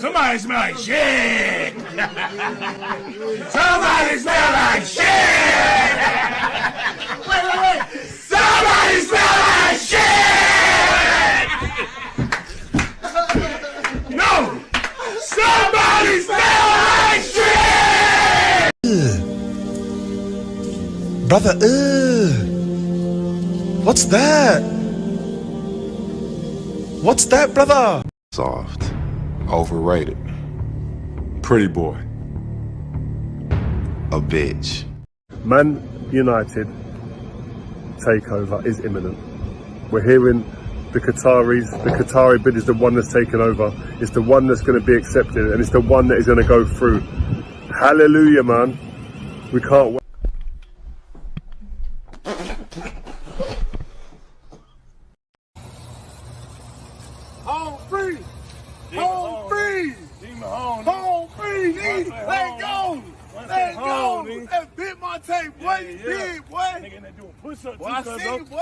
Somebody smell like shit. Somebody smell like shit. Wait. Somebody smell like shit. No. Somebody smell like shit. Brother, what's that? What's that, brother? Soft. Overrated. Pretty boy. A bitch. Man United takeover is imminent. We're hearing the Qatari bid is the one that's taken over. It's the one that's going to be accepted, and it's the one that is going to go through. Hallelujah, man. We can't wait. Home free. Home free. Home free. Let go. Let go. That bit my tape, boy. You big, boy. Nigga, they doing push-ups. Boy, I see you, boy.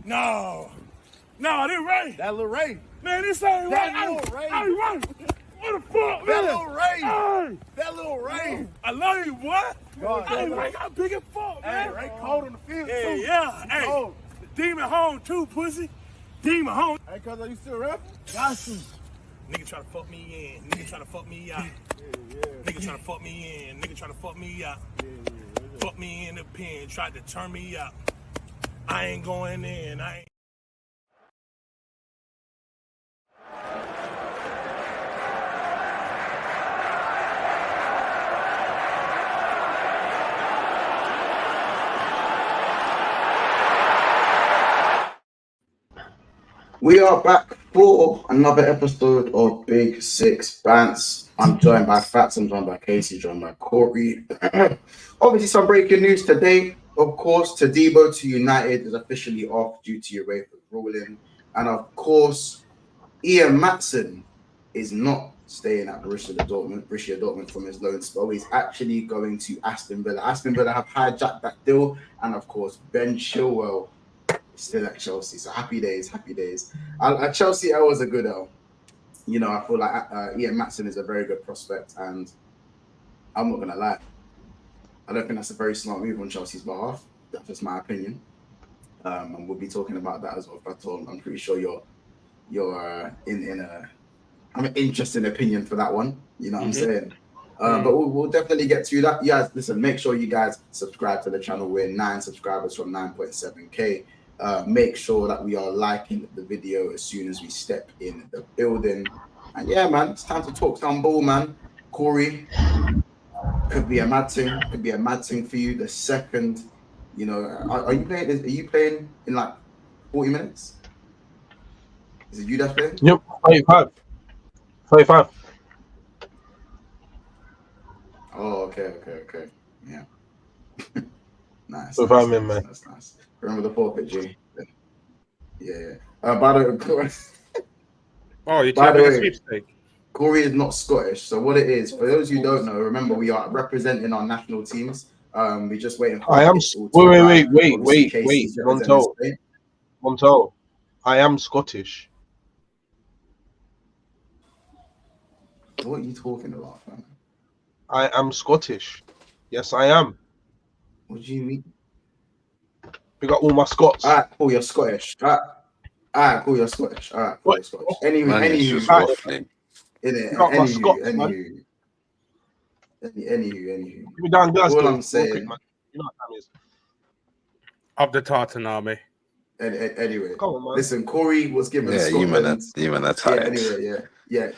No, this Ray. That little Ray. Man, this ain't Ray. That little Ray. Hey, Ray. What the fuck, man? That little Ray. Hey. That little Ray. I love you, boy. Hey, Ray got big as fuck, man. Hey, Ray cold on the field, too. Yeah. Hey, cold. Demon home, too, pussy. Demon home. Hey, cuz, are you still rapping? Got you. Nigga try to fuck me in. Nigga try to fuck me out. Nigga try to fuck me in. Nigga try to fuck me out. Fuck me in the pen. Tried to turn me out. I ain't going in. I ain't. We are back for another episode of Big Six Bants. I'm joined by Fats, I'm joined by Casey, joined by Corey. Obviously, some breaking news today. Of course, Todibo to United is officially off due to UEFA ruling. And of course, Maatsen is not staying at Borussia Dortmund from his loan spell. He's actually going to Aston Villa. Aston Villa have hijacked that deal. And of course, Ben Chilwell still at Chelsea, so happy days. At Chelsea, I was a good L. You know, I feel like Maatsen is a very good prospect, and I'm not gonna lie, I don't think that's a very smart move on Chelsea's behalf. That's just my opinion, and we'll be talking about that as well. But I'm pretty sure you're in an interesting opinion for that one. You know what I'm saying? But we'll definitely get to that. You guys, listen, make sure you guys subscribe to the channel. We're 9 subscribers from 9.7K. Make sure that we are liking the video as soon as we step in the building. And yeah, man, it's time to talk some ball, man. Corey, could be a mad thing for you. The second, you know, are you playing in like 40 minutes? Is it you that's playing? Yep, 35. Oh, okay. Yeah. Nice. Nice. Remember the forfeit, G? Yeah. By the way, you're taking a sweepstake. Corey is not Scottish, so what it is, for those who don't know, remember we are representing our national teams. We're just waiting for I am wait. Monto. I am Scottish. What are you talking about, fam? I am Scottish. Yes, I am. What do you mean? We got all my Scots. Alright, cool, you're Scottish. Alright, cool, you're Scottish. Alright, cool, you're Scottish. Anywho. All I'm saying. You know what time is. Of the Tartan Army. Anyway, come on, man. Listen, Corey was given Scotland.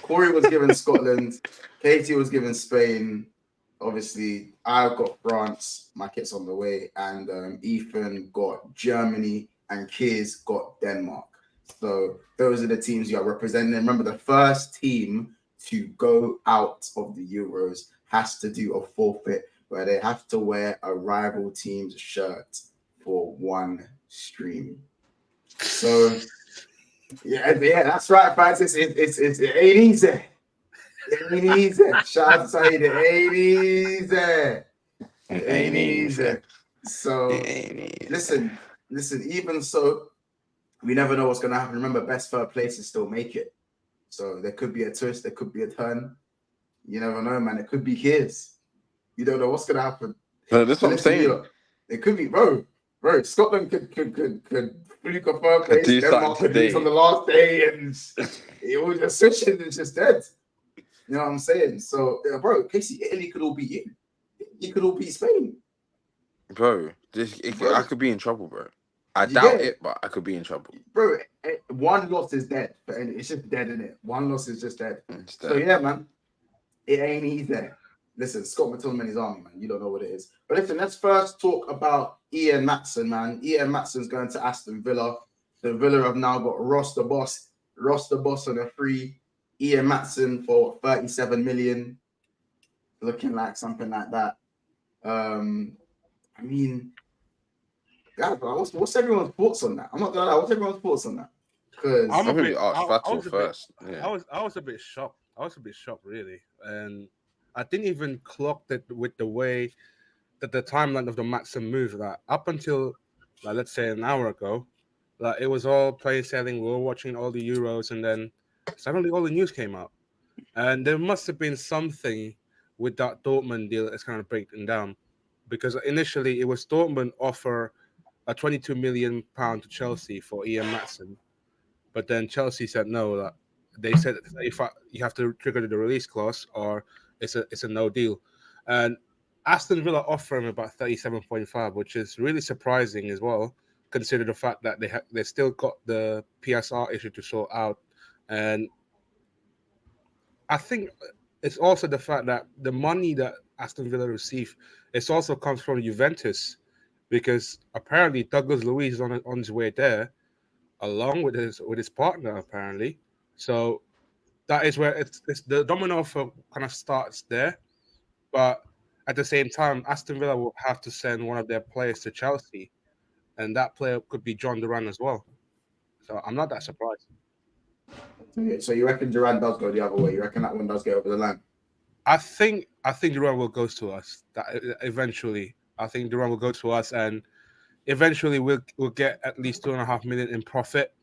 Corey was given Scotland. Katie was given Spain. Obviously, I've got France. My kit's on the way, and Ethan got Germany, and Kiz got Denmark. So those are the teams you are representing. Remember, the first team to go out of the Euros has to do a forfeit where they have to wear a rival team's shirt for one stream. So yeah, that's right, fans. It ain't easy. It ain't easy. Shout out to Saeed. It ain't easy. So listen. Even so, we never know what's gonna happen. Remember, best third places still make it. So there could be a twist, there could be a turn. You never know, man. It could be his. You don't know what's gonna happen. No, that's what I'm saying. It could be, bro. Scotland could fluke a third Could place. do Denmark something could lose today. on the last day, and it will just switch and it's just dead. You know what I'm saying? So, bro, Casey, Italy could all beat you. You could all beat Spain. Bro, Bro. I could be in trouble, bro. I You doubt get it, but I could be in trouble. Bro, one loss is dead. It's just dead, innit? One loss is just dead. It's So, dead. yeah, man. It ain't easy. Listen, Scott McTominay's army, man. You don't know what it is. But listen, let's first talk about Ian Maatsen, man. Ian Maatsen's going to Aston Villa. The Villa have now got Ross the Boss on a free. Ian Maatsen for 37 million. Looking like something like that. I mean, guys, what's everyone's thoughts on that? I'm not gonna lie. What's everyone's thoughts on that? Because I'm going to be asked Fatal first. Yeah. I was a bit shocked. I was a bit shocked, really, and I didn't even clock it with the way that the timeline of the Maatsen move. Like up until, like, let's say an hour ago, like it was all plain sailing. We were watching all the Euros, and then suddenly all the news came out, and there must have been something with that Dortmund deal that's kind of breaking down, because initially it was Dortmund offer a £22 million to Chelsea for Ian Maatsen, but then Chelsea said no. Like, they said you have to trigger the release clause, or it's a no deal. And Aston Villa offer him about 37.5, which is really surprising as well, considering the fact that they still got the PSR issue to sort out. And I think it's also the fact that the money that Aston Villa receive, it also comes from Juventus, because apparently Douglas Luiz is on his way there, along with his partner apparently. So that is where it's the domino effect kind of starts there. But at the same time, Aston Villa will have to send one of their players to Chelsea, and that player could be John Duran as well. So I'm not that surprised. So you reckon Duran does go the other way? You reckon that one does get over the line? I think Duran will go to us. That eventually, I think Duran will go to us, and eventually we'll get at least $2.5 million in profit.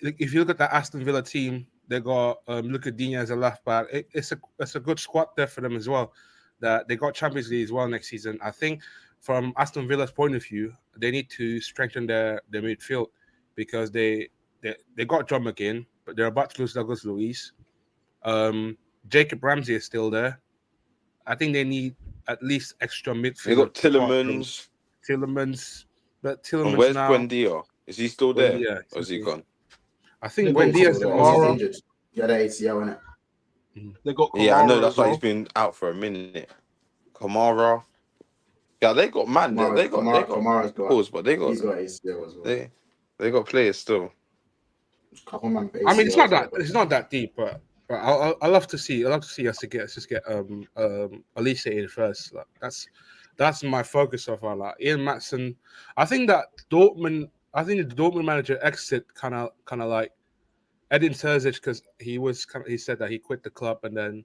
If you look at the Aston Villa team, they got Luca Digne as a left back. It's a good squad there for them as well. That they got Champions League as well next season. I think from Aston Villa's point of view, they need to strengthen their midfield, because they got John McGinn, but they're about to lose Douglas Luiz. Jacob Ramsey is still there. I think they need at least extra midfield. They got Tillemans. But Tillemans And where's now. Buendia? Is he still there? Buendia, or is he gone? I think Buendia's tomorrow. Yeah, the ACL, innit? They got Kamara. Yeah, I know. That's as why well. he's been out for a minute. Kamara. Yeah, they got man. They got Kamara's got. pause, but they got He's got ACL as well. they got players still. Couple man for I mean, it's ACL, not that deep, but I love to see us to get Elise in first. Like, that's my focus so far. Like Ian Maatsen, I think the Dortmund manager exit kind of like Edin Terzic, because he said that he quit the club, and then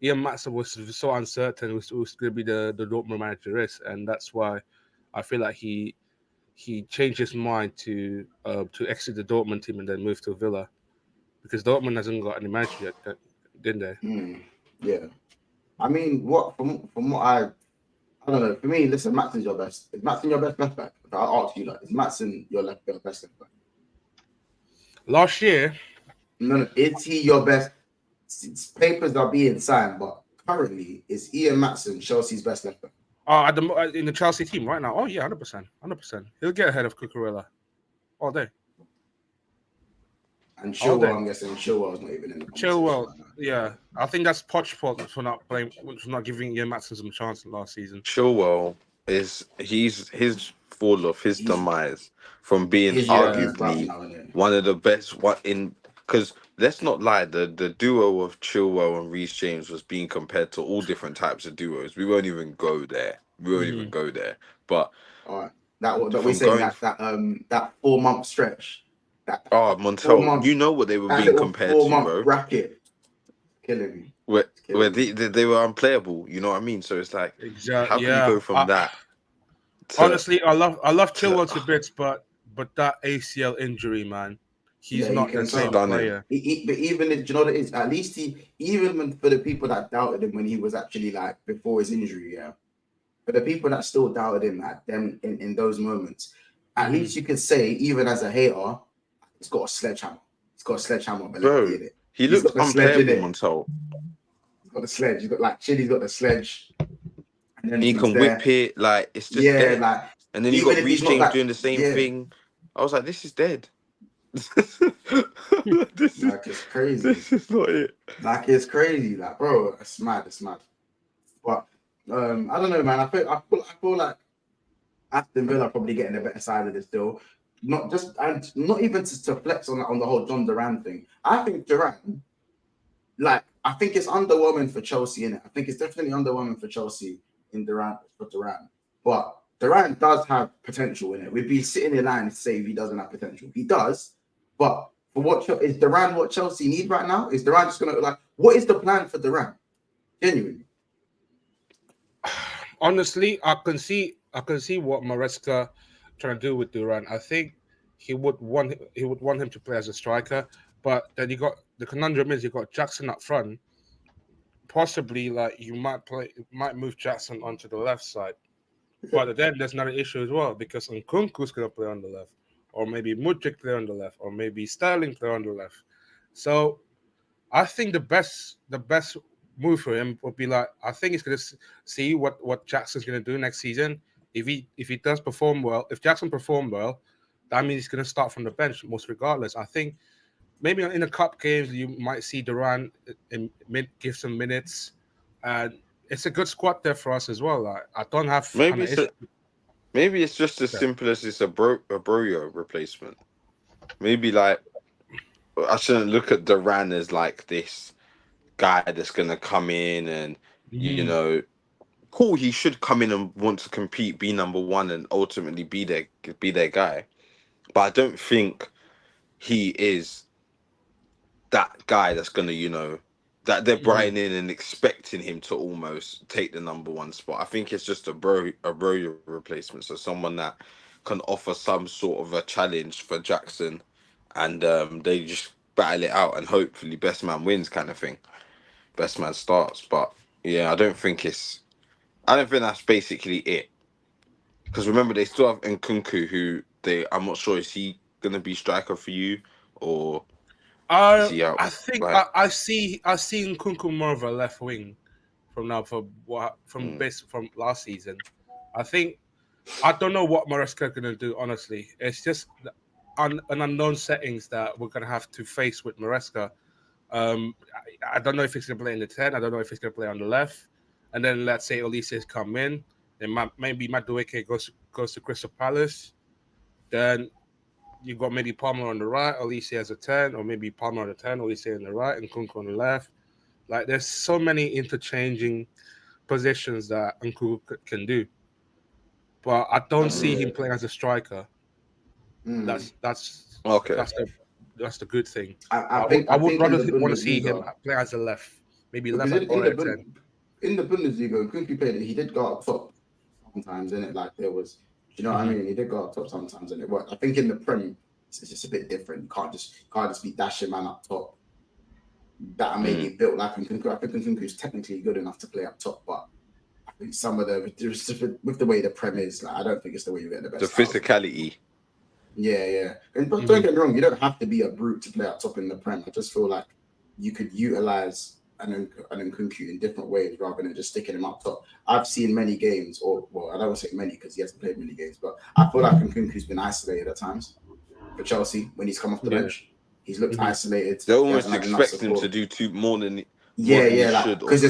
Ian Maatsen was so uncertain who's going to be the Dortmund manager is, and that's why I feel like he changed his mind to exit the Dortmund team and then move to Villa, because Dortmund hasn't got any manager yet, didn't they? Yeah. I mean, from what I don't know. For me, listen, Maatsen's your best. Is Maatsen your best left back? I'll ask you, like, is Maatsen your best left back? Last year. No. Is he your best? Papers are being signed, but currently, is Ian Maatsen Chelsea's best left back? In the Chelsea team right now. Oh yeah, 100%. He'll get ahead of Cucurella all day. And Chilwell, I'm guessing Chilwell's not even in the Chilwell, yeah. I think that's Poch's fault for not giving Ian Maatsen some chance last season. Chilwell he's his fall off, his demise from being arguably one of the best because let's not lie, the duo of Chilwell and Reece James was being compared to all different types of duos. We won't even go there. But all right, that we're saying that 4-month stretch. Montel, you know what they were being compared to, bro. Bracket, killing me. Where they were unplayable, you know what I mean? So it's like, how can you go from that? Honestly, I love Chilwell to bits, but that ACL injury, man, he's you not can the same tell. player. But even do you know what it is? At least for the people that doubted him when he was actually like before his injury, yeah. For the people that still doubted him at them in those moments, at least you could say, even as a hater, he's got a sledgehammer. He's got a sledgehammer ability Bro, in it. he He's looks got the sledge in unplayable, it. Montel. He's got the sledge. He's got like Chili's got the sledge. And then He he's can whip there. it, like it's just Yeah, dead. like And then you even got if he's Reece not James like doing the same yeah, thing. I was like, this is dead. like it's crazy. This is not it. Like it's crazy. Like, bro, it's mad, it's mad. But I don't know, man. I feel like Aston Villa probably getting the better side of this deal. Not just and not even to flex on the whole John Duran thing. I think Duran, like, I think it's underwhelming for Chelsea in it. I think it's definitely underwhelming for Chelsea in Duran. But Duran does have potential in it. We'd be sitting in line to say if he doesn't have potential. He does, but for is Duran what Chelsea need right now? Is Duran just gonna like what is the plan for Duran? Genuinely. Honestly, I can see what Maresca trying to do with Duran. I think he would want him to play as a striker, but then you got the conundrum is you got Jackson up front. Possibly, like you might move Jackson onto the left side, but then there's another issue as well because Nkunku's gonna play on the left, or maybe Mudryk play on the left, or maybe Sterling play on the left. So I think the best move for him would be like I think he's gonna see what Jackson's gonna do next season. If he does perform well, if Jackson perform well, that means he's gonna start from the bench most regardless. I think maybe in the cup games you might see Duran give some minutes, and it's a good squad there for us as well. Like, I don't have Maybe it's just as simple as it's a Broyo replacement. Maybe like I shouldn't look at Duran as like this guy that's gonna come in and you know, cool. He should come in and want to compete, be number one, and ultimately be their guy. But I don't think he is that guy that's gonna, that they're bringing in and expecting him to almost take the number one spot. I think it's just a bro replacement, so someone that can offer some sort of a challenge for Jackson, and they just battle it out, and hopefully best man wins, kind of thing. Best man starts, but yeah, I don't think that's basically it. Because remember, they still have Nkunku, who I'm not sure, is he gonna be striker for you or? I think I see Nkunku more of a left wing from last season. I don't know what Maresca gonna do. Honestly, it's just an unknown settings that we're gonna have to face with Maresca. I don't know if he's gonna play in the 10. I don't know if he's gonna play on the left. And then let's say Elise's come in. Then maybe Madueke goes to Crystal Palace. Then you got maybe Palmer on the right, Elise as a 10, or maybe Palmer on the 10, Elise on the right, and Nkunku on the left. Like, there's so many interchanging positions that Nkunku can do. But I don't see him playing as a striker. That's okay. That's the good thing. I would rather want to see him play as a left, maybe left or a 10. In the Bundesliga, Nkunku played it. He did go up top sometimes, innit? Like there was. You know what I mean? He did go up top sometimes, and it worked. I think in the Prem, it's just a bit different. You can't just be dashing man up top. That maybe built like Nkunku. I think Nkunku is technically good enough to play up top, but I think some of with the way the Prem is, like I don't think it's the way you get the best. The physicality. Yeah. But don't get me wrong, you don't have to be a brute to play up top in the Prem. I just feel like you could utilize an Nkunku in different ways rather than just sticking him up top. I've seen many games, I don't want to say many because he hasn't played many games, but I feel like Nkunku's been isolated at times for Chelsea when he's come off the bench. He's looked isolated. They almost expect him to do more than should. Because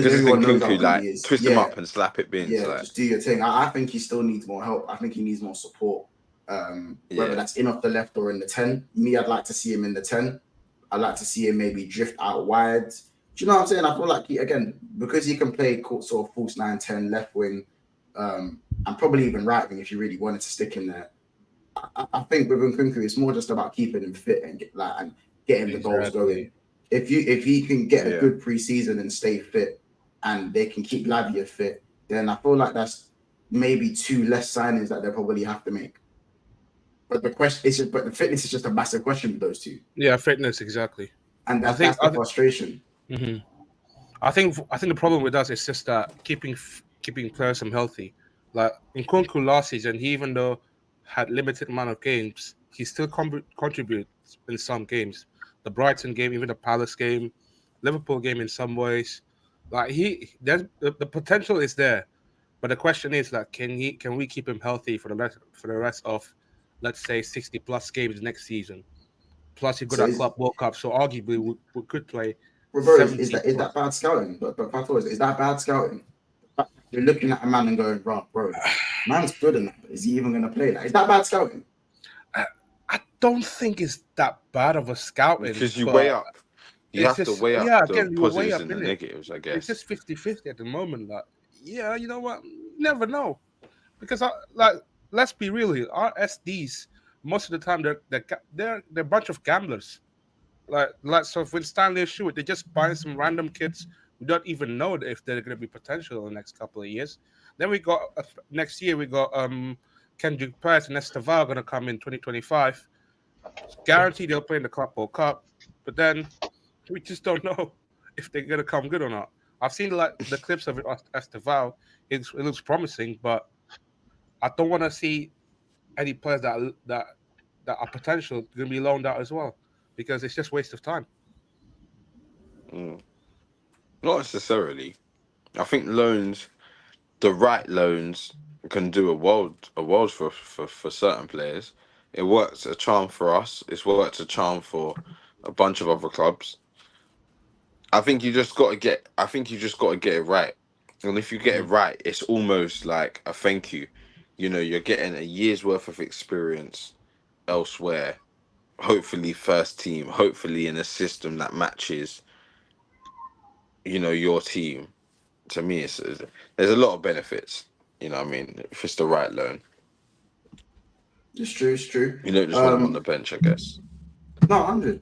everyone knows how good he is. Twist him up and slap it bins. Yeah, just do your thing. I think he still needs more help. I think he needs more support. Whether that's in off the left or in the 10. Me, I'd like to see him in the 10. I'd like to see him maybe drift out wide. Do you know what I'm saying? I feel like because he can play sort of false 9, 10, left wing, and probably even right wing if you really wanted to stick him there. I think with Nkunku, it's more just about keeping him fit and getting the goals going. If he can get a good preseason and stay fit, and they can keep Lavia fit, then I feel like that's maybe 2 less signings that they'll probably have to make. But the question is, but the fitness is just a massive question with those two. Yeah, fitness exactly. And that's the frustration. Mm-hmm. I think the problem with us is just that keeping players healthy. Like in Nkunku last season, he even though had limited amount of games, he still contributes in some games. The Brighton game, even the Palace game, Liverpool game in some ways. Like the potential is there, but the question is like, can we keep him healthy for the rest of, let's say, 60+ games next season? Plus, you got that Club World Cup, so arguably we could play. Bro, is that bad scouting? But is that bad scouting? You're looking at a man and going, bro, man's good enough. Is he even going to play that? Is that bad scouting? I don't think it's that bad of a scouting. Because you weigh up. You have to weigh up the positives and the negatives, I guess. It's just 50-50 at the moment. Like, yeah, you know what? You never know. Because, let's be real, our SDs, most of the time, they're a bunch of gamblers. So when Stanley Stewart, they just buy some random kids. We don't even know if they're going to be potential in the next couple of years. Then we got next year we got Kendrick Perez and Esteval going to come in 2025. Guaranteed they'll play in the Club World Cup, but then we just don't know if they're going to come good or not. I've seen the clips of it. Esteval, it looks promising, but I don't want to see any players that are potential going to be loaned out as well, because it's just waste of time. Not necessarily. I think loans, the right loans, can do a world for certain players. It works a charm for us. It's worked a charm for a bunch of other clubs. I think you just got to get it right. And if you get it right, it's almost like a thank you. You know, you're getting a year's worth of experience elsewhere. Hopefully first team, hopefully in a system that matches, you know, your team. To me, there's a lot of benefits. You know what I mean? If it's the right loan. It's true. You don't just want them on the bench, I guess. No, 100.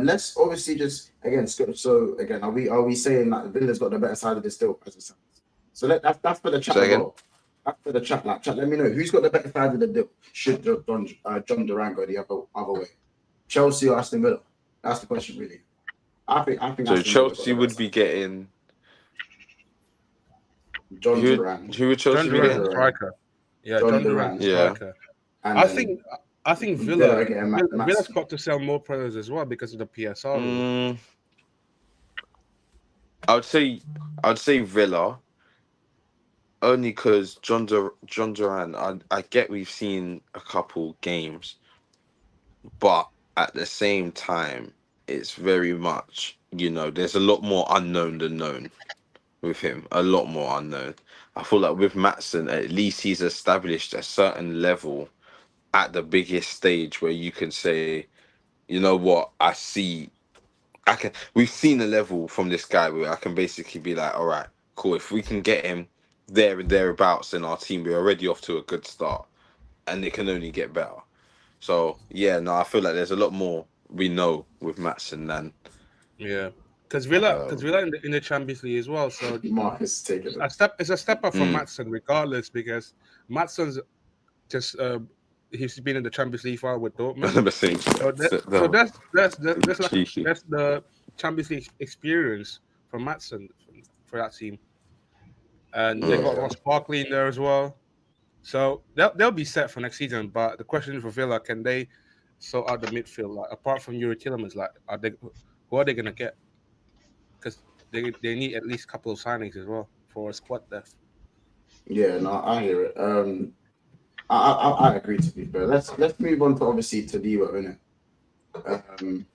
Let's obviously just again. So again, are we saying that Villa's got the better side of this deal as it sounds? So that's for the chat. That's for the chat. Like, chat. Let me know who's got the better side of the deal. Should John Duran go the other way? Chelsea or Aston Villa? That's the question, really. I think. So Chelsea would be getting John Duran. Who would Chelsea be getting? Striker. Yeah, John Duran. Striker. And I think Villa's got to sell more players as well because of the PSR. I'd say Villa, only because John Duran. I get we've seen a couple games, but at the same time, it's very much, you know, there's a lot more unknown than known with him. A lot more unknown. I feel like with Maatsen, at least he's established a certain level at the biggest stage where you can say, you know what, we've seen a level from this guy where I can basically be like, all right, cool. If we can get him there and thereabouts in our team, we're already off to a good start, and it can only get better. So yeah, no, I feel like there's a lot more we know with Maatsen than because Villa in the Champions League as well. So Marcus taking it's a step up from Maatsen regardless, because Maatsen's just he's been in the Champions League final with Dortmund. That's the Champions League experience from Maatsen for that team, and they got Ross Barkley in there as well. So they'll be set for next season. But the question is for Villa, can they sort out the midfield? Like, apart from Yuri Tielemans, like, who are they gonna get? Because they need at least a couple of signings as well for a squad depth. Yeah, no, I hear it. I agree, to be fair. Let's move on to obviously Todibo, innit?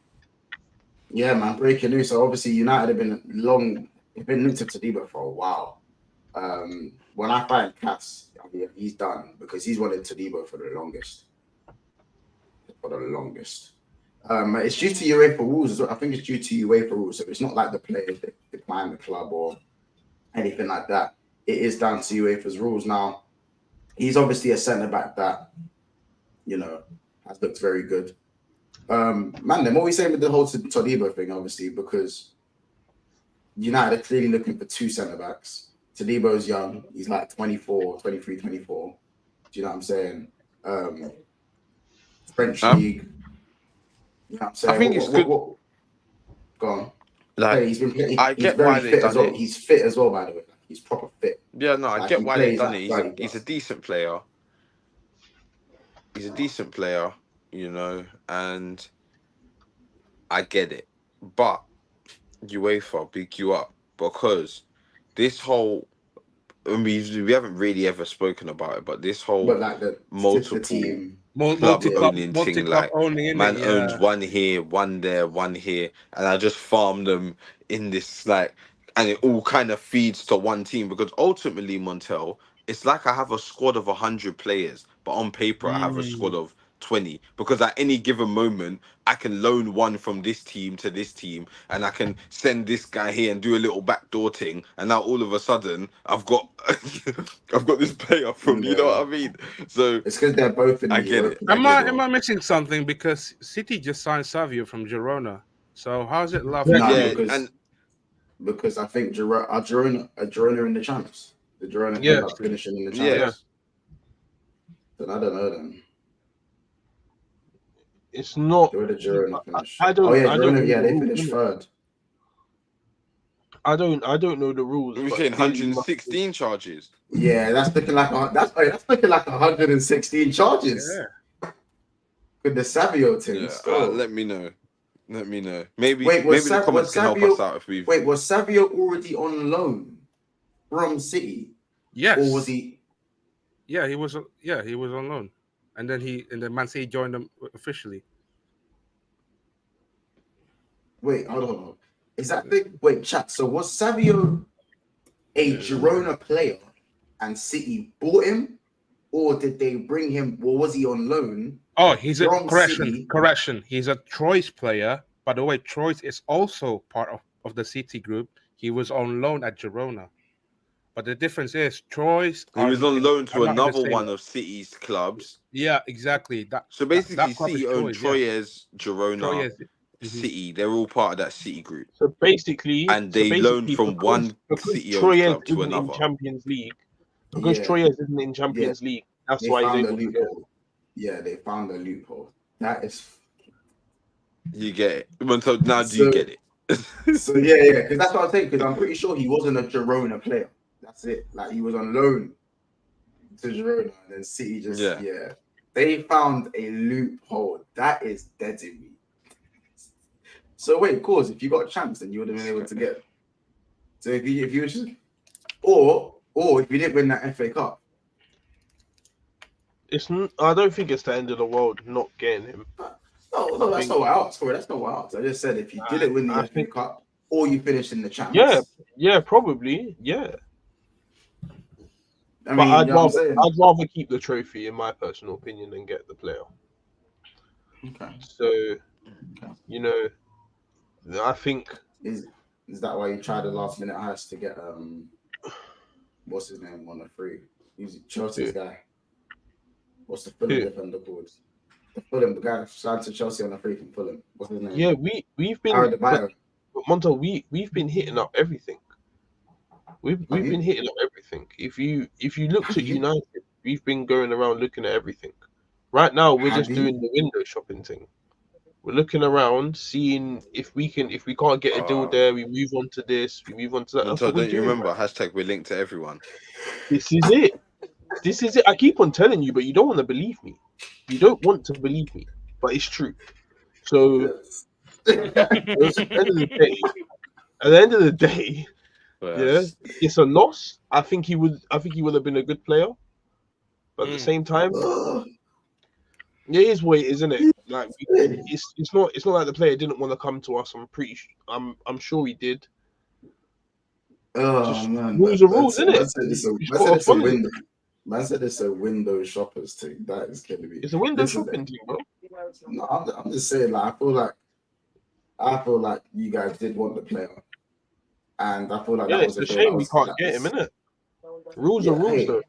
Yeah, man, breaking news. So obviously United have been linked to Todibo for a while. When I find Cass, he's done, because he's wanted Todibo for the longest. It's due to UEFA rules as well. I think it's due to UEFA rules. So it's not like the players decline the club or anything like that. It is down to UEFA's rules now. He's obviously a centre back that, you know, has looked very good. What are we saying with the whole Todibo thing, obviously, because United are clearly looking for two centre backs. Todibo's young. He's like 23, 24. Do you know what I'm saying? French league. You know what I'm saying? I think it's good. Go on. Like, He's been playing. I He's get very why they fit as done well. it. He's fit as well, by the way. He's proper fit. Yeah, no, I Like, get he why they plays done like it. 30 He's a plus. decent player. He's a decent player, you know, and I get it. But UEFA big you up because this whole, I mean, we haven't really ever spoken about it, but this whole But like the multiple team, club owning thing, multi-club like owning, innit? man owns Yeah. one here, one there, one here, and I just farm them in this like, and it all kind of feeds to one team because ultimately, Montel, it's like I have a squad of 100 players, but on paper I have a squad of 20 because at any given moment I can loan one from this team to this team and I can send this guy here and do a little backdoor thing and now all of a sudden I've got I've got this player from you know what I mean, so it's because they're both in I the get it. Europa Am as I well. am I missing something? Because City just signed Savio from Girona. So how's it love? No, Yeah, and because I think Girona in the champs. The Girona Yeah. end up finishing in the Yeah. champs. Then I don't know then. It's not. Where did Girona finish? I don't. Oh yeah, I don't know Girona. Yeah, the they rules, finished innit? third. I don't know the rules. we're But saying clearly you must- 116 charges. Yeah, that's looking like that's looking like 116 charges. Yeah. With the Savio team. Yeah, Let's go. let me know. Let me know. Maybe Wait, maybe the comments can help us out if we've. Wait, was Savio already on loan from City? Yes. Or was he? Yeah, he was. Yeah, he was on loan, and then Man City joined them officially. Wait, hold on. Is that big? Wait, chat. So was Savio a Girona player and City bought him? Or did they bring him, or was he on loan? Oh, he's a from City? correction. He's a Troyes player. By the way, Troyes is also part of the City group. He was on loan at Girona. But the difference is Troyes. He was on loan to are not in the another same- one of City's clubs. Yeah, exactly. So basically, that club is City owned Troyes, yeah. Troyes, Girona, Troyes. Mhm. City. They're all part of that City group, So basically, and they loaned from one because City-owned Troyes club to isn't in another. Champions League. Because Yeah. Troyes isn't in Champions League. That's They why he's found a able to get. loophole. Yeah, they found a loophole. That is You get it. So now do you So- get it? so yeah, because that's what I'm saying. Because I'm pretty sure he wasn't a Girona player. That's it. Like he was on loan to Girona, and then City just Yeah. They found a loophole. That is dead in me. So wait, cause if you got a chance, then you would have been able to get. So if you were just, or if you didn't win that FA Cup, I don't think it's the end of the world not getting him. no, that's not what I asked for. That's not what I asked. I just said if you didn't win the FA Cup, or you finished in the champs. Yeah, probably. Yeah. I mean, But you know what I'm saying? I'd rather keep the trophy, in my personal opinion, than get the player. Okay. So, you know, I think Is that why you tried the last minute heist to get what's his name on the free? He's Chelsea's guy. What's the Fulham defender called? The guy that signed to Chelsea on the free from Fulham. What's his name? yeah, we've been Monto, we've been hitting up everything. We've been hitting up everything. If you looked at United, we've been going around looking at everything. Right now, we're just doing the window shopping thing. We're looking around, seeing if we can't get a deal there, we move on to this, we move on to that. That's So what we're don't you doing, remember man. hashtag we're linked to everyone? This is it. This is it. I keep on telling you, but you don't want to believe me. You don't want to believe me, but it's true. So at the end of the day, yeah, it's a loss. I think he would have been a good player, but at the same time, it is what it is, isn't it? Like it's not like the player didn't want to come to us. I'm sure he did. Oh man, rules are rules, isn't it? Man said it's a window shoppers thing. That is killing me. It's a window shopping thing, bro. No, I'm just saying. Like I feel like you guys did want the player, and I feel like that was it's a shame we can't get him, innit? Rules are rules, though.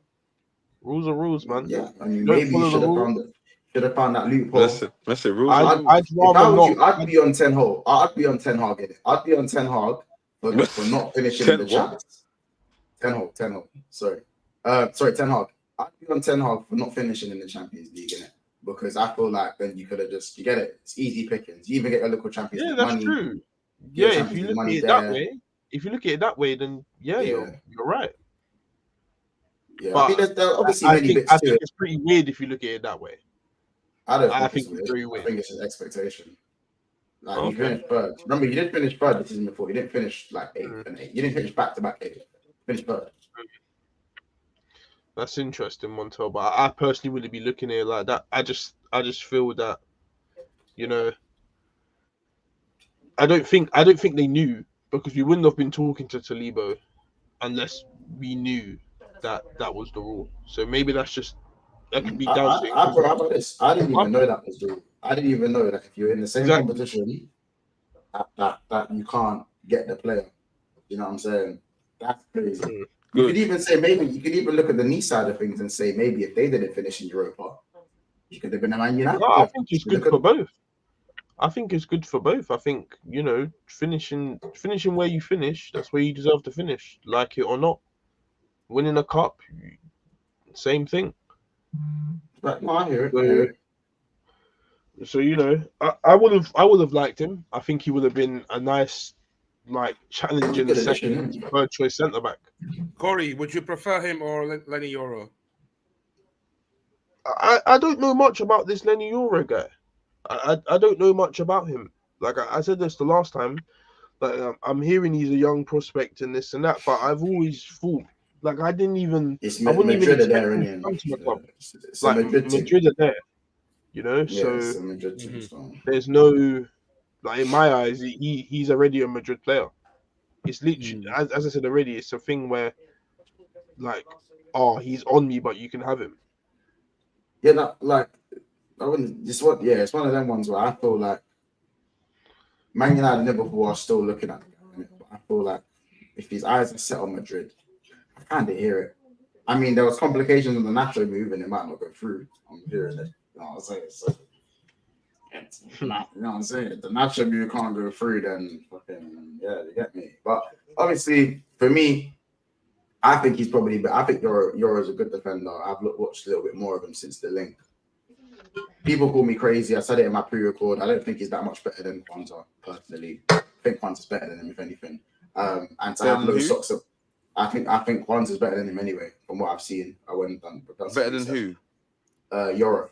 Rules are rules, man. Yeah, I mean, maybe you should have found that loophole. Listen, rules. I'd rather not. I'd be on 10 Hag. I'd be on 10 Hag in it. I'd be on 10 Hag for not finishing in the champs. 10 Hag. Sorry. 10 Hag. I'd be on 10 Hag for not finishing in the Champions League, innit? because I feel like then you could have just, you get it, it's easy pickings. You even get your local Champions League that's money. true. Yeah, If you look at it that way, then you're right. Yeah, but I think there's obviously I many think, bits to it. it's pretty weird if you look at it that way. I think it's very weird. I think it's an expectation. Like Okay. you finished third. Remember, you didn't finish third the season before. You didn't finish like 8th and 8th. You didn't finish back-to-back 8th. Finished third. That's interesting, Montel. But I personally wouldn't be looking at it like that. I just feel that, you know, I don't think they knew, because we wouldn't have been talking to Todibo unless we knew that was the rule. So maybe that could be down to. How about this? I didn't even know that was the rule. I didn't even know that if you're in the same competition, that you can't get the player. You know what I'm saying? That's crazy. You could even say you could even look at the Nice side of things and say maybe if they didn't finish in Europa, you could have been a Man United. No, I think it's good for both. I think it's good for both. I think, you know, finishing where you finish, that's where you deserve to finish, like it or not. Winning a cup, same thing. But no, I hear it. So you know, I would have liked him. I think he would have been a nice, like, challenge in the second, third choice centre back. Corey, would you prefer him or Lenny Yoro? I don't know much about this Lenny Yoro guy. I don't know much about him. Like I said this the last time, that I'm hearing he's a young prospect and this and that, but I've always thought, like, I wouldn't even expect him to come to the club. Like Madrid are there, you know. So there's no, like, in my eyes, he's already a Madrid player. It's literally, as I said already, it's a thing where, like, he's on me, but you can have him. Yeah, I wouldn't. It's one of them ones where I feel like Man United and Liverpool are still looking at it. I feel like if his eyes are set on Madrid, I kind of hear it. I mean, there was complications on the Nacho move, and it might not go through. I'm hearing it. You know what I'm saying? So, you know what I'm saying? If the Nacho move can't go through, then fucking you get me. But obviously, for me, I think he's probably. But I think Yoro's a good defender. I've watched a little bit more of him since the link. People call me crazy. I said it in my pre-record. I don't think he's that much better than Quanta, personally. I think Quanta's better than him, if anything. And to have low socks up, I think Quanta's better than him anyway, from what I've seen. I went and done. Better than who? Euro.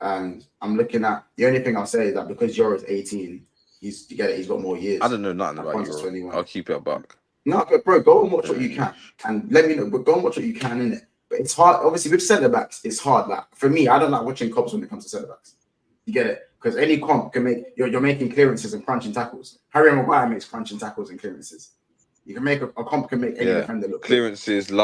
And I'm looking at, the only thing I'll say is that because Euro's 18, he's got more years. I don't know nothing about Euro. 21. I'll keep it a buck. No, but bro, go and watch what you can, and let me know. But go and watch what you can in it. But it's hard. Obviously, with centre backs, it's hard. Like for me, I don't like watching comps when it comes to centre backs. You get it? Because any comp can make you're making clearances and crunching tackles. Harry Maguire makes crunching tackles and clearances. You can make a comp can make any defender look clearances, good.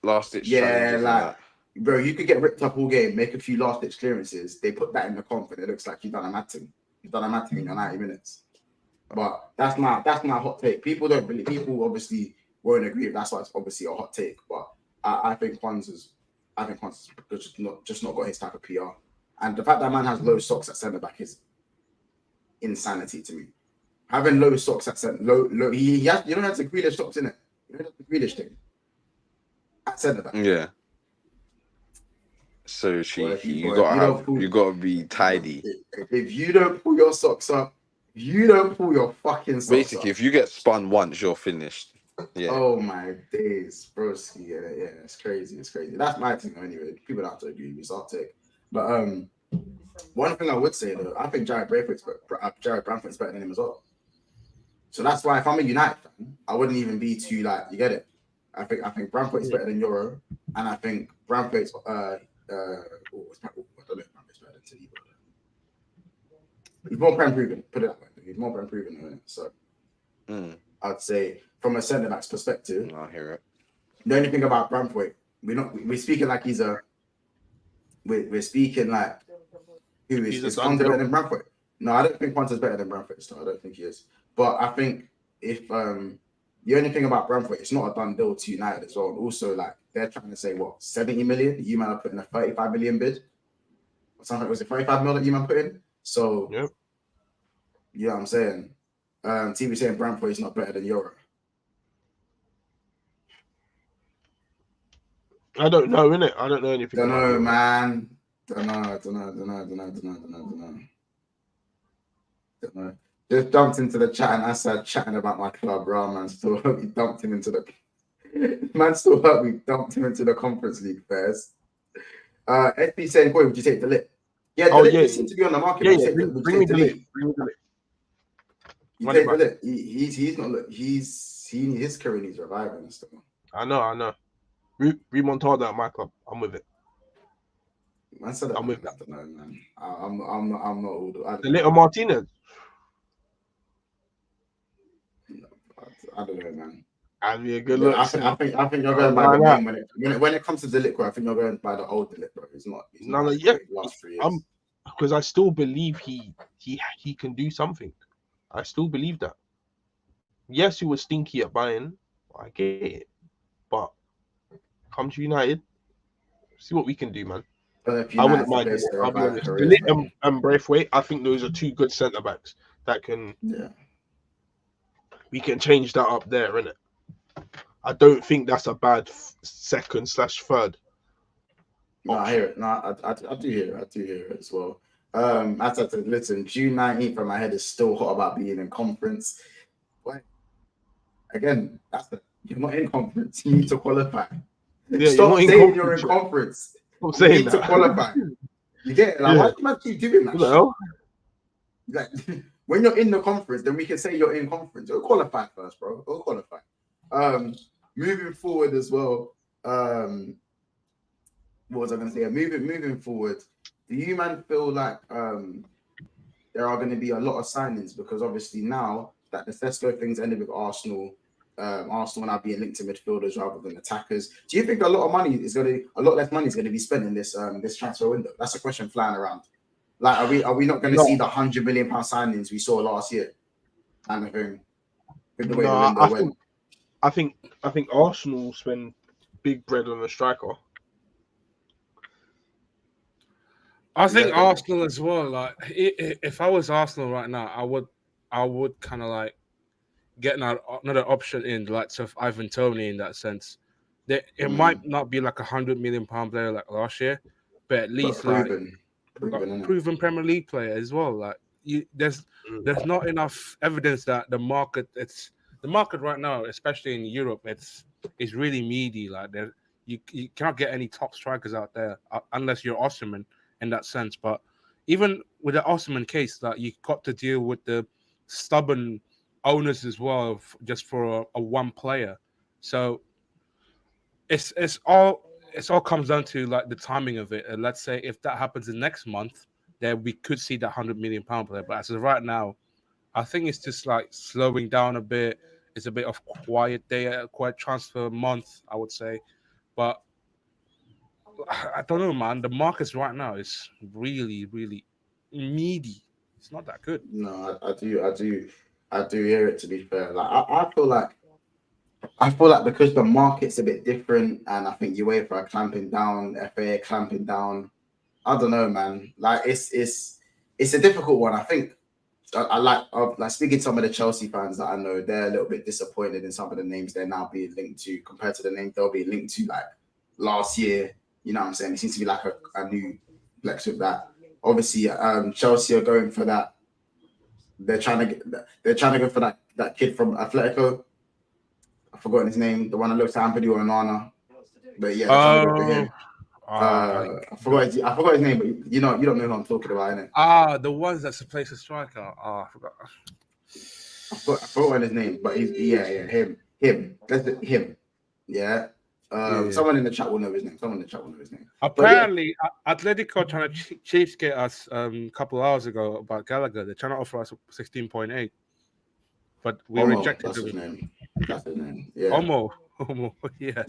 last ditch. Yeah, like bro, you could get ripped up all game, make a few last ditch clearances. They put that in the comp, and it looks like you've done a Maatsen. You've done a Maatsen in your 90 minutes. But that's my hot take. People obviously won't agree if that's why it's obviously a hot take. But I think Kwanzaa's just not got his type of PR. And the fact that man has low socks at centre back is insanity to me. Having low socks at centre, low. He has, you don't have to Grealish socks in it. You don't have to Grealish thing at centre back. Yeah. So you gotta be tidy. If you don't pull your socks up, you don't pull your fucking socks Basically, up. if you get spun once, you're finished. Yeah. Oh my days, broski. Yeah, it's crazy. It's crazy. That's my thing anyway. People don't have to agree with me, so I'll take. But one thing I would say though, I think Jared Bradford's better than him as well. So that's why if I'm a United fan, I wouldn't even be too like, you get it. I think Bradford's better than Euro, and I think Bradford's I don't know if Bradford's better than Todibo. He's more prem proven. Put it that way. He's more prem proven, isn't it? So I'd say from a centre back's perspective, I hear it. The only thing about Bramthwaite, we're speaking like we're speaking like who is Quanta better than Bramthwaite? No, I don't think Quanta's better than Bramthwaite. So I don't think he is. But I think if the only thing about Bramthwaite, it's not a done deal to United as well. And also, like, they're trying to say, what, 70 million? You might have put in a 35 million bid. Or something. Was it 35 million that you might put in? So, yep. You know what I'm saying? TV saying Bramthwaite is not better than Euro. I don't know, innit? I don't know anything. Don't know, man. Don't know. Just dumped into the chat and I started chatting about my club. Raw man still hurt me, dumped him into the man still hurt me, dumped him into the Conference League first. SP saying, boy, would you take the lip? Yeah, the lip seems to be on the market. Bring me the lip. You take the lip. He's not look. His career needs reviving and stuff. I know. Remontada at my club. I'm with it. Man said that. I'm with that. I don't know, man. I'm not all the little Martinez. I don't know, man. I'd be a good look. I think you're going by the name when it comes to Delict. I think you're going by the old Delict, bro. He's not. Last 3 years. Because I still believe he can do something. I still believe that. Yes, he was stinky at Bayern. I get it, but come to United, see what we can do, man. I wouldn't mind it. I'll be honest. Delict and Braithwaite, I think those are 2 good centre backs that can. Yeah. We can change that up there, innit? I don't think that's a bad second/third. No, I hear it. No, I do hear it. I do hear it as well. I said, listen, June 19th from my head is still hot about being in conference. But again, you're not in conference. You need to qualify. Yeah, Stop saying you're in conference. I'm saying you need to qualify. You get it? Like, why do you man keep doing that? No. Like, when you're in the conference, then we can say you're in conference. You'll qualify first, bro. You'll qualify. Moving forward as well. What was I going to say? Moving forward, do you man feel like there are going to be a lot of signings? Because obviously now that the Sesko thing's ended with Arsenal, Arsenal now being linked to midfielders rather than attackers. Do you think a lot less money is going to be spent in this transfer window? That's a question flying around. Like, are we not going to see the £100 million signings we saw last year? Kind of thing. With the way the window went. I think Arsenal spend big bread on a striker. I think Arsenal as well. Like, if I was Arsenal right now, I would kind of like get another option in, like of Ivan Toney in that sense. It might not be like £100 million player like last year, but at least proven Premier League player as well. Like, there's not enough evidence that the market right now, especially in Europe, it's really meaty. Like, you cannot get any top strikers out there unless you're Osimhen in that sense. But even with the Osimhen case, that you got to deal with the stubborn owners as well, just for a one player. So it's all comes down to like the timing of it. And let's say if that happens in next month, then we could see that £100 million player. But as of right now, I think it's just like slowing down a bit. It's a bit of quiet transfer month, I would say. But I don't know, man. The markets right now is really, really meaty. It's not that good. No, I do hear it, to be fair. Like, I feel like because the market's a bit different, and I think UEFA are clamping down, FA clamping down. I don't know, man. Like, it's a difficult one. I think I like speaking to some of the Chelsea fans that I know. They're a little bit disappointed in some of the names they're now being linked to compared to the names they'll be linked to like last year. You know what I'm saying? It seems to be like a new flex with that. Obviously, Chelsea are going for that. They're trying to go for that kid from Atletico. I've forgotten his name. The one that looks at Ampadu or Onana. But yeah, they're trying to go for him. I forgot his name, but you don't know who I'm talking about, innit? The ones that's a place striker. I forgot. I forgot his name, but he's him. That's him. Yeah. Someone in the chat will know his name. Apparently, Atletico trying to cheapskate us a couple of hours ago about Gallagher. They're trying to offer us 16.8, but we rejected that's his name. Yeah. Omo, yeah.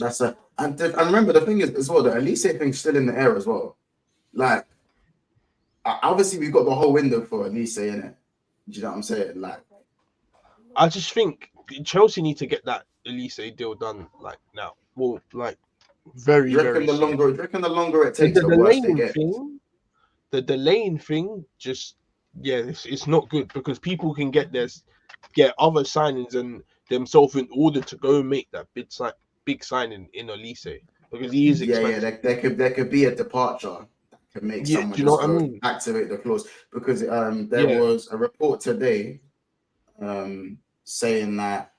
And remember, the thing is as well, the Elise thing's still in the air as well. Like, obviously we've got the whole window for Elise, innit? Do you know what I'm saying? Like, I just think Chelsea need to get that Elise deal done like now. Well, like very, very. The longer it takes, the worse they get. The delaying thing, just it's not good because people can get other signings and themselves in order to go and make that big signing in Elise because he is expensive. There could be a departure to make Yeah, someone do you know just what I go mean? activate the clause, because there was a report today saying that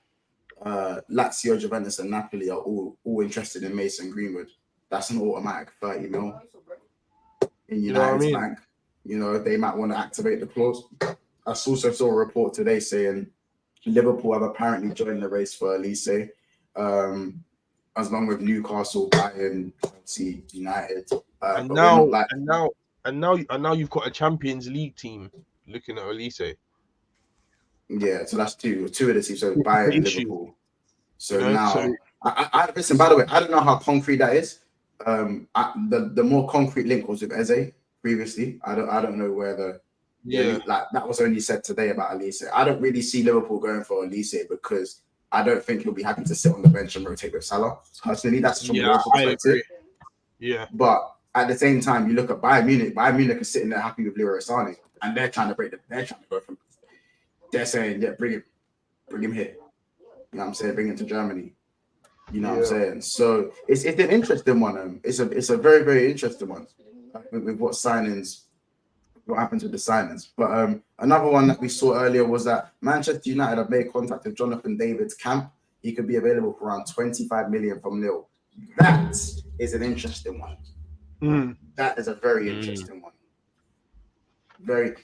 Lazio, Juventus, and Napoli are all interested in Mason Greenwood. That's an automatic 30 mil in You know what I United's mean? bank. You know, they might want to activate the clause. I also saw a report today saying Liverpool have apparently joined the race for Elise, as long with Newcastle, Bayern, Chelsea, United. And But we're not now, like, and now you've got a Champions League team looking at Elise. yeah. So that's two of the teams. So The Bayern and issue, Liverpool. So you know. So now, I listen. By the way, I don't know how concrete that is. The more concrete link was with Eze previously. I don't know where the like that was only said today about Elise. I don't really see Liverpool going for Elise because I don't think he'll be happy to sit on the bench and rotate with Salah. Personally, that's from a Liverpool perspective. Yeah. But at the same time, you look at Bayern Munich. Bayern Munich is sitting there happy with Leroy Sané, and they're trying to break them. They're trying to go from. They're saying, yeah, bring him here. You know what I'm saying? Bring him to Germany. You know what I'm saying? So it's an interesting one. It's a very, very interesting one with what happens with the signings. But another one that we saw earlier was that Manchester United have made contact with Jonathan David's camp. He could be available for around 25 million from Lille. That is an interesting one. That is a very interesting one.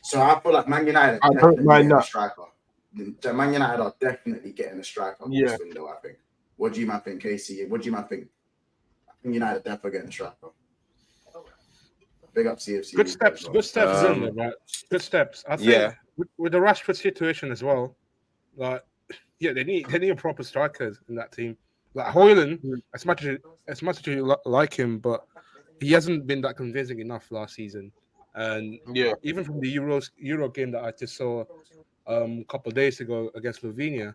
So I feel like Man United are definitely getting a striker. Man United are definitely getting a striker this window, I think. What do you man think, Casey? What do you man think? I think United definitely getting a striker. Big up CFC. Good steps, right? Good steps. I think with the Rashford situation as well, like they need a proper striker in that team. Like Højlund, as much as you like him, but he hasn't been that convincing enough last season. And even from the Euro game that I just saw a couple of days ago against Slovenia,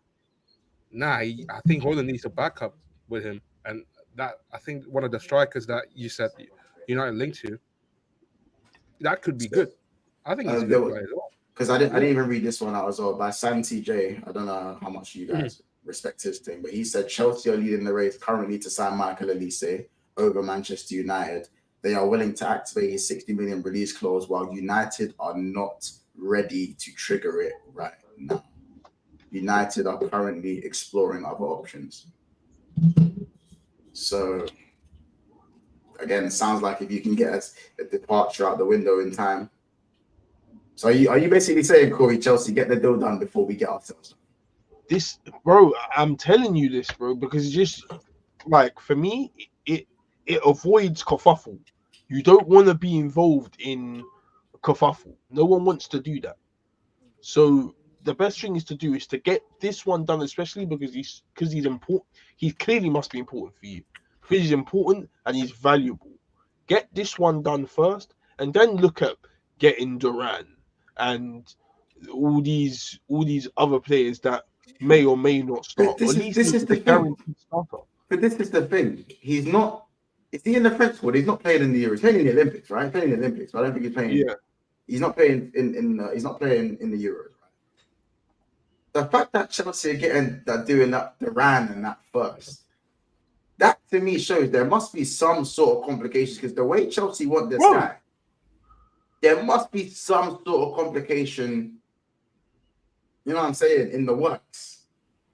I think Højlund needs a backup with him, and that I think one of the strikers that you said United linked to, that could be good. I think he's a good player as well. Because I didn't even read this one out as well by Santi J. I don't know how much you guys respect his thing, but he said Chelsea are leading the race currently to sign Michael Elise over Manchester United. They are willing to activate his 60 million release clause, while United are not ready to trigger it right now. United are currently exploring other options. So again, it sounds like if you can get a departure out the window in time. So are you basically saying, Corey, Chelsea, get the deal done before we get ourselves? This, bro, I'm telling you this, bro, because it's just like, for me, it avoids kerfuffle. You don't want to be involved in kerfuffle. No one wants to do that. So the best thing is to do is to get this one done, especially because he's important. He clearly must be important for you because he's important and he's valuable. Get this one done first, and then look at getting Duran and all these other players that may or may not start. This is the guaranteed starter. But this is the thing. He's not. Is he in the French squad? He's not playing in the Euros. He's playing in the Olympics, right? He's playing in the Olympics. But I don't think he's playing. Yeah. He's not playing he's not playing in the Euros. Right? The fact that Chelsea are doing that Duran and that first, that to me shows there must be some sort of complications, because the way Chelsea want this guy, there must be some sort of complication. You know what I'm saying, in the works.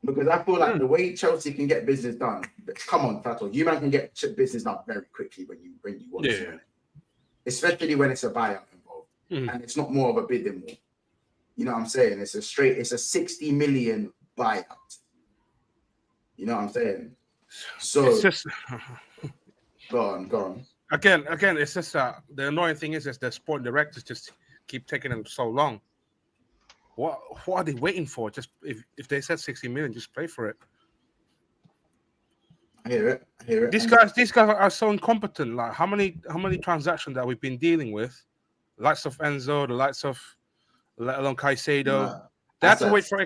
Because I feel like the way Chelsea can get business done, come on, Fato, you man can get business done very quickly when you want to. Especially when it's a buyout involved. And it's not more of a bidding war. You know what I'm saying? It's a 60 million buyout. You know what I'm saying? So it's just go on. Again, it's just the annoying thing is the sport directors just keep taking them so long. What are they waiting for? Just if they said 60 million, just pay for it. I hear it. These guys are so incompetent. Like how many transactions that we've been dealing with, the likes of Enzo, the likes of let alone Caicedo. They have to wait for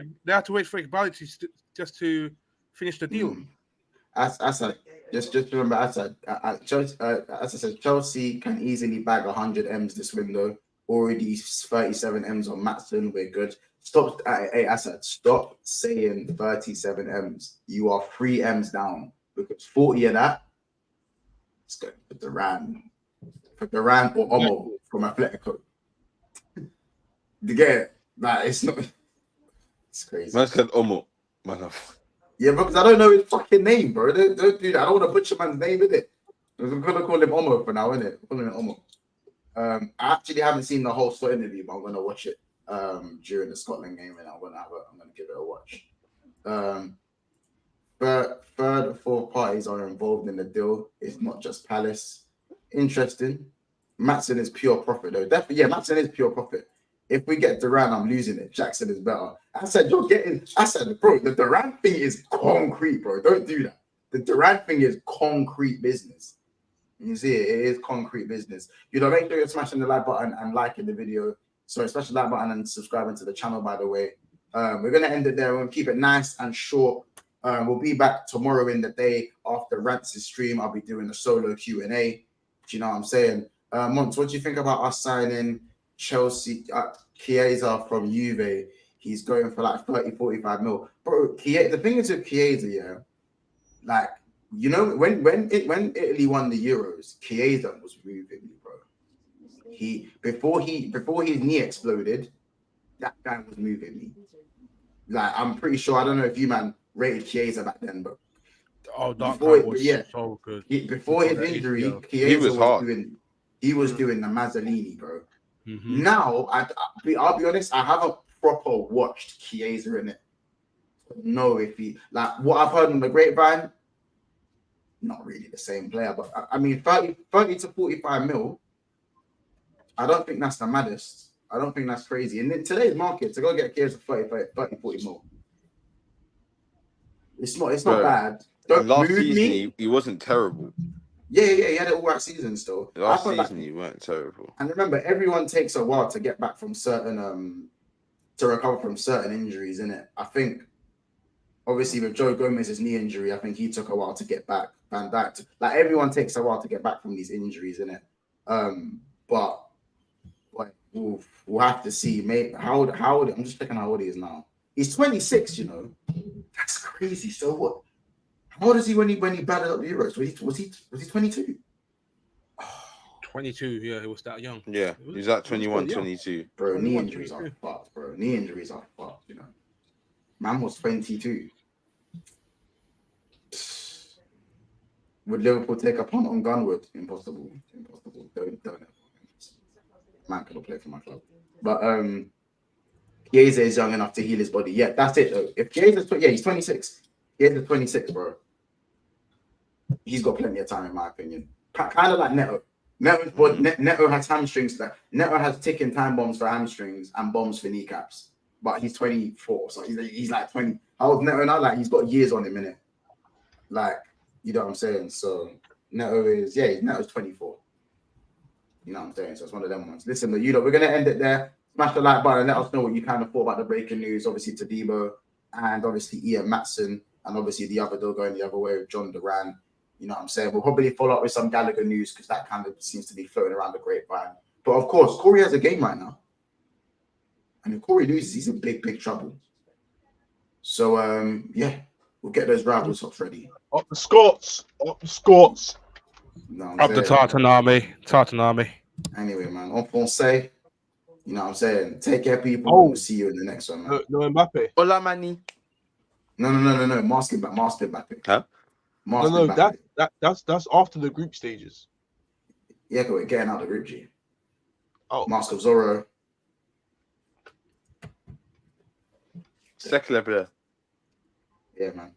Iqbal just to finish the deal. Just remember, as I said, Chelsea can easily bag 100 M's this window. Already 37 M's on Maatsen. We're good. Stop saying 37 M's. You are 3 M's down, because 40 of that is going to Duran. for Durant or Omo from Atletico. You get it? Like, it's not. It's crazy. Man said Omo. Man, yeah, because I don't know his fucking name, bro. Don't do that. I don't want to butcher man's name, innit? I'm gonna call him Omo for now, innit? I'm calling him Omo. I actually haven't seen the whole Scott interview, but I'm gonna watch it during the Scotland game, and I'm gonna give it a watch. Third and fourth parties are involved in the deal. It's not just Palace. Interesting. Maatsen is pure profit, though. Definitely, yeah, Maatsen is pure profit. If we get Durant, I'm losing it. Jackson is better. I said, bro, the Durant thing is concrete, bro. Don't do that. The Durant thing is concrete business. You see, it is concrete business. You know, make sure you're smashing the like button and liking the video. So smash the like button and subscribing to the channel, by the way. We're going to end it there. We're going to keep it nice and short. We'll be back tomorrow in the day after Rance's stream. I'll be doing a solo Q&A. Do you know what I'm saying? Mons, what do you think about us signing Chelsea, Chiesa from Juve? He's going for like 30-45 mil. Bro, the thing is with Chiesa, yeah, like, you know, when Italy won the Euros, Chiesa was moving me, bro. Before his knee exploded, that guy was moving me. Like, I'm pretty sure, I don't know if you man rated Chiesa back then, but that guy was so good. Before his injury, Chiesa was doing the Mazzolini, bro. Mm-hmm. Now, I'll be honest, I haven't proper watched Chiesa in it. No, if he, like, what I've heard on the grapevine, not really the same player, but I mean, 30 to 45 mil, I don't think that's the maddest. I don't think that's crazy. And in today's market, to go get Chiesa 30, 40 mil, it's not bad. Don't last move season, me. He wasn't terrible. Yeah, he had an all right season still. Last season, he weren't terrible. And remember, everyone takes a while to get back from certain, to recover from certain injuries, innit? I think, obviously, with Joe Gomez's knee injury, I think he took a while to get back. Van Dijk, like, everyone takes a while to get back from these injuries, innit? But we'll have to see. Maybe how old? I'm just checking how old he is now. He's 26, you know. That's crazy. So what? How old is he when he batted up the Euros? Was he 22? 22, yeah, he was that young. Yeah, he's at 21, 22. Bro, knee injuries are fucked, bro. Knee injuries are fucked, you know. Man was 22. Would Liverpool take a punt on Gunwood? Impossible. Don't. Man could have played for my club. But Chiesa is young enough to heal his body. Yeah, that's it though. If Chiesa's he's 26. Chiesa's 26, bro. He's got plenty of time, in my opinion. Kind of like Neto. Neto has hamstrings. Neto has ticking time bombs for hamstrings and bombs for kneecaps. But he's 24, so he's like 20. How old Neto now? Like, he's got years on him, innit? Like, you know what I'm saying? So Neto's 24. You know what I'm saying? So it's one of them ones. Listen, we're going to end it there. Smash the like button and let us know what you kind of thought about the breaking news. Obviously, Todibo and obviously Ian Maatsen, and obviously the other deal going the other way with John Duran. You know what I'm saying? We'll probably follow up with some Gallagher news because that kind of seems to be floating around the grapevine. But of course, Corey has a game right now. And if Corey loses, he's in big, big trouble. So, we'll get those rival socks ready. Up the Scots. Up the Scots. Up the Tartan Army. Anyway, man, en français. You know what I'm saying? Take care, people. We'll see you in the next one, man. No Mbappe. Hola, Manny. No. Master Mbappe. Huh? That's after the group stages. Yeah, but we're getting out of the group, G. Oh. Mask of Zorro. Second level. Yeah, man.